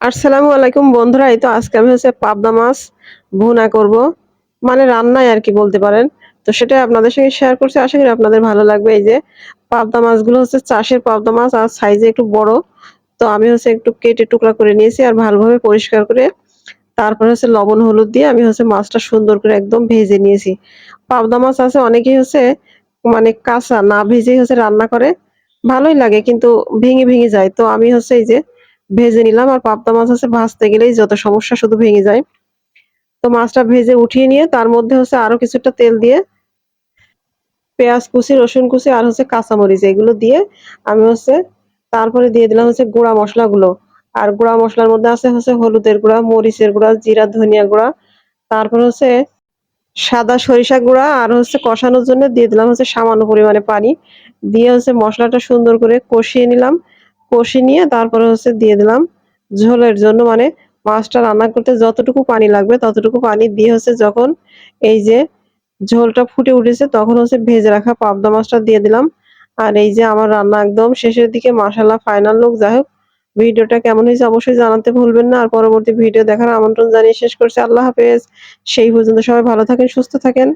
আসসালামু আলাইকুম বন্ধুরা। এই তো আজকে আমি পাবদা মাছ ভুনা করব। মানে রান্নাই আরকি বলতে পারেন। তো সেটাই আপনাদের সঙ্গে শেয়ার করছি। আশা করি আপনাদের ভালো লাগবে। এই যে পাবদা মাছগুলো চাষের পাবদা মাছ আর সাইজে একটু বড়। তো আমি একটু কেটে টুকরা করে নিয়েছি আর ভালোভাবে পরিষ্কার করে তারপরে লবণ হলুদ দিয়ে আমি মাছটা সুন্দর করে একদম ভেজে নিয়েছি। পাবদা মাছ আছে অনেকেই মানে কাঁচা না ভেজেই রান্না করে। ভালোই লাগে কিন্তু ভেঙে যায়। তো আমি এই যে ভেজে নিলাম আর পাবদা মাছ ভাজতে গেলেই যত সমস্যা শুধু ভেঙে যায়। তো মাছটা ভেজে উঠিয়ে নিয়ে তার মধ্যে আরো কিছুটা তেল দিয়ে পেঁয়াজ কুচি, রসুন কুচি আর কাঁচামরিচ এগুলো দিয়ে আমি তারপরে দিয়ে দিলাম গুঁড়া মসলাগুলো। আর গুঁড়া মসলার মধ্যে আছে হলুদের গুঁড়া, মরিচের গুঁড়া, জিরা, ধনিয়া গুঁড়া, তারপর সাদা সরিষা গুঁড়া আর কষানোর জন্য দিয়ে দিলাম সামান্য পরিমাণে পানি। দিয়ে মসলাটা সুন্দর করে কষিয়ে নিলাম। কষিয়ে নিয়ে তারপরে দিয়ে দিলাম ঝোলের জন্য মানে মাছটা রান্না করতে যতটুকু পানি লাগবে ততটুকু পানি দিয়ে যখন এই যে ঝোলটা ফুটে উঠেছে তখন ভেজে রাখা পাবদা মাছটা দিয়ে দিলাম। আর এই যে আমার রান্না একদম শেষের দিকে মাশাআল্লাহ ফাইনাল লুক। যাই হোক ভিডিওটা কেমন হয়েছে অবশ্যই জানাতে ভুলবেন না। আর পরবর্তী ভিডিও দেখার আমন্ত্রণ জানিয়ে শেষ করছি। আল্লাহ হাফেজ। সেই পর্যন্ত সবাই ভালো থাকেন, সুস্থ থাকেন।